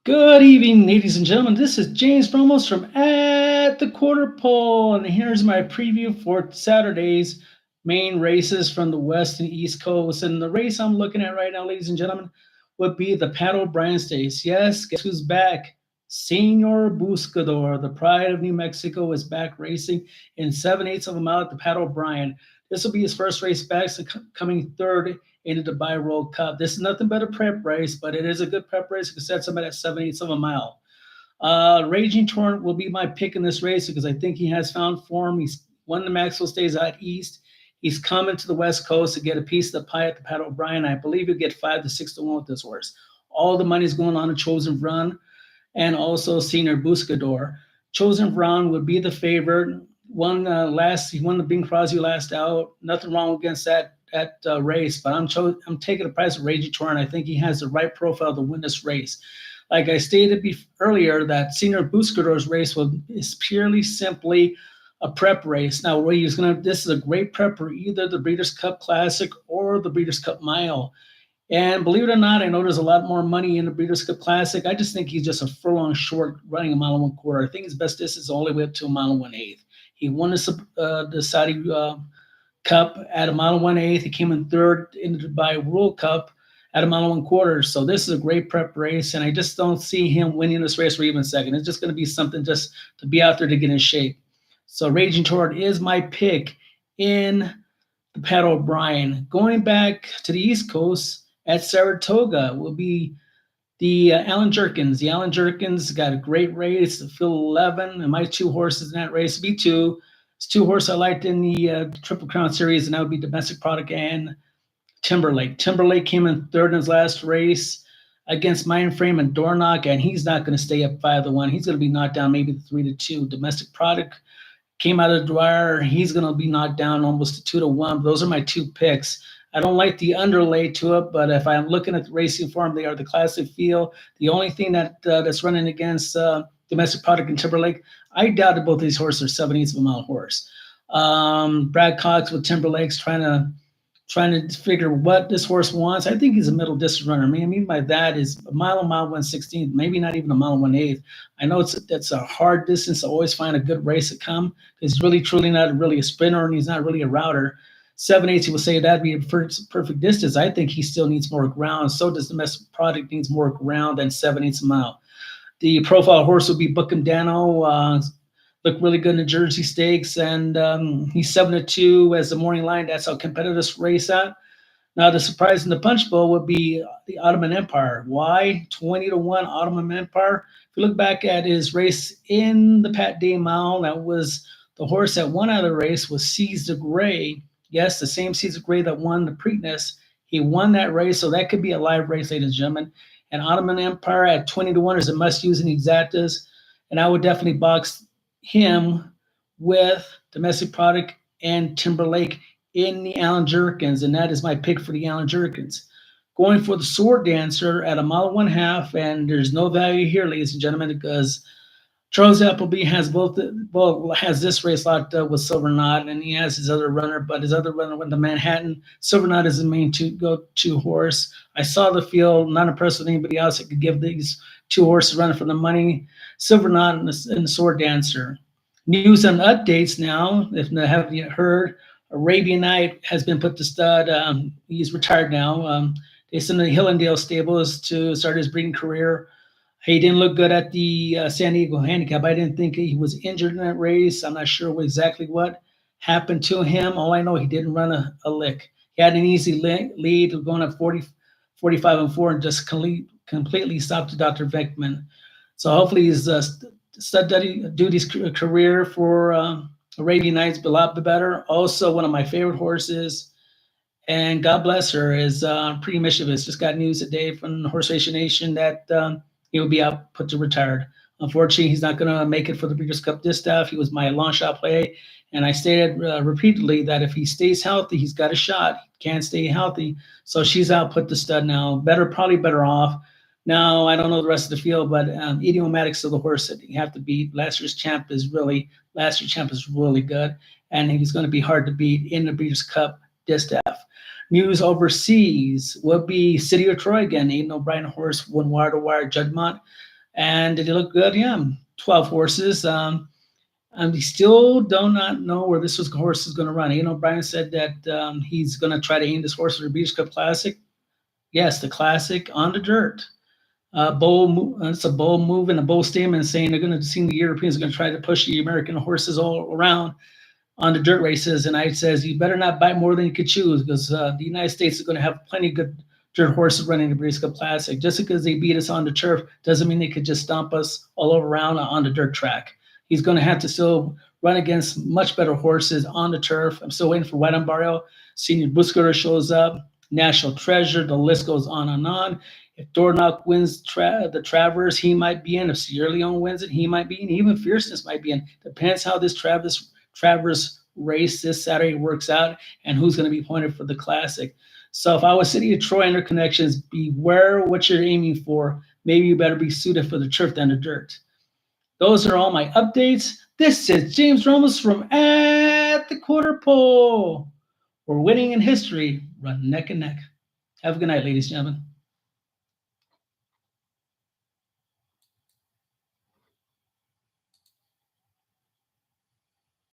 Good evening, ladies and gentlemen. This is James Ramos from At the Quarter Pole, and here's my preview for Saturday's main races from the West and East Coast. And the race I'm looking at right now, ladies and gentlemen, would be the Pat O'Brien Stakes. Yes, guess who's back? Senor Buscador, the pride of New Mexico, is back racing in 7/8 of a mile at the Pat O'Brien. This will be his first race back, so coming third in the Dubai World Cup. This is nothing but a prep race, but it is a good prep race because that's about at 7/8 of a mile. Raging Torrent will be my pick in this race because I think he has found form. He's won the Maxwell Stays out east. He's coming to the West Coast to get a piece of the pie at the Pat O'Brien. I believe he'll get 5 to 6 to 1 with this horse. All the money's going on a Chosen Run and also Senior Buscador. Chosen Run would be the favorite. He won the Bing Crosby last out. Nothing wrong against that race, but I'm taking the price of Raging Torrent. I think he has the right profile to win this race. Like I stated earlier, that Senior Buscador's race is purely simply a prep race. Now, this is a great prep for either the Breeders' Cup Classic or the Breeders' Cup Mile. And believe it or not, I know there's a lot more money in the Breeders' Cup Classic. I just think he's just a furlong short running a mile and 1/4. I think his best distance is all the way up to a mile and 1/8. He won the Saudi Cup at a mile and 1/8. He came in third in the Dubai World Cup at a mile and 1/4. So this is a great prep race, and I just don't see him winning this race or even second. It's just going to be something just to be out there to get in shape. So Raging Torrent is my pick in the Pat O'Brien. Going back to the East Coast at Saratoga will be the Alan Jerkins. The Alan Jerkins got a great race, the field 11, and my two horses in that race would be two. It's two horses I liked in the Triple Crown Series, and that would be Domestic Product and Timberlake. Timberlake came in third in his last race against Mindframe and Dornock, and he's not going to stay up 5-1. He's going to be knocked down maybe 3-2. Domestic Product came out of the Dwyer. He's going to be knocked down almost to 2-1. Those are my two picks. I don't like the underlay to it, but if I'm looking at the racing form, they are the classic feel. The only thing that's running against Domestic Product and Timberlake, I doubt that both these horses are 7/8 of a mile horse. Brad Cox with Timberlake's trying to figure what this horse wants. I think he's a middle distance runner. I mean by that is a mile 1/16, maybe not even a mile 1/8. I know that's a hard distance to always find a good race to come. He's really truly not really a sprinter, and he's not really a router. 7/8, he will say that'd be a perfect distance. I think he still needs more ground. So does Domestic Product needs more ground than 7/8 a mile. The profile horse will be Bookham Dano. Looked really good in the Jersey Stakes, and he's 7-2 as the morning line. That's how competitive this race at. Now, the surprise in the Punch Bowl would be the Ottoman Empire. Why 20-1 Ottoman Empire? If you look back at his race in the Pat Day Mile, that was the horse that won out of the race was Seize the Gray. Yes, the same Seize the Gray that won the Preakness. He won that race, so that could be a live race, ladies and gentlemen. And Ottoman Empire at 20-1 is a must-use in exactas, and I would definitely box him with Domestic Product and Timberlake in the Alan Jerkins, and that is my pick for the Alan Jerkins. Going for the Sword Dancer at a mile 1/2, and there's no value here, ladies and gentlemen, because Charles Appleby has has this race locked up with Silver Knot, and he has his other runner, but his other runner went to Manhattan. Silver Knot is the main go-to horse. I saw the field, not impressed with anybody else that could give these two horses running for the money. Silver Knot and the Sword Dancer. News and updates now, if you haven't yet heard, Arabian Night has been put to stud. He's retired now. They sent him to the Hillendale stables to start his breeding career. He didn't look good at the San Diego Handicap. I didn't think he was injured in that race. I'm not sure exactly what happened to him. All I know, he didn't run a lick. He had an easy lead going at 45-4 and just completely stopped to Dr. Venkman. So hopefully his stud duties career for Arabian Nights be a lot better. Also, one of my favorite horses, and God bless her, is Pretty Mischievous. Just got news today from Horse Racing Nation that he will be out, put to retired. Unfortunately, he's not going to make it for the Breeders' Cup Distaff. He was my long shot play, and I stated repeatedly that if he stays healthy, he's got a shot. He can't stay healthy, so she's out, put to stud now. Probably better off. Now, I don't know the rest of the field, but Idiomatics of the horse that you have to beat. Last year's champ is really good, and he's going to be hard to beat in the Breeders' Cup Distaff. News overseas would be City of Troy again. Aidan O'Brien horse won wire to wire Judgmont. And did he look good? Yeah, 12 horses. We still do not know where horse is going to run. Brian said that he's going to try to aim this horse for the Beach Cup Classic. Yes, the Classic on the dirt. It's a bold move and a bold statement saying they're going to see the Europeans are going to try to push the American horses all around on the dirt races. And I says you better not bite more than you could chew because the United States is going to have plenty of good dirt horses running the Breeze Cup Classic. Just because they beat us on the turf doesn't mean they could just stomp us all over around on the dirt track. He's going to have to still run against much better horses on the turf. I'm still waiting for White Barrio. Senior Busquero shows up. National Treasure. The list goes on and on. If Dornoch wins the Travers, he might be in. If Sierra Leone wins it, he might be in. Even Fierceness might be in. Depends how this Travers race this Saturday works out and who's going to be pointed for the Classic. So if I was City of Troy Interconnections, beware what you're aiming for. Maybe you better be suited for the turf than the dirt. Those are all my updates. This is James Ramos from At the Quarter Pole, where winning in history run neck and neck. Have a good night, ladies and gentlemen.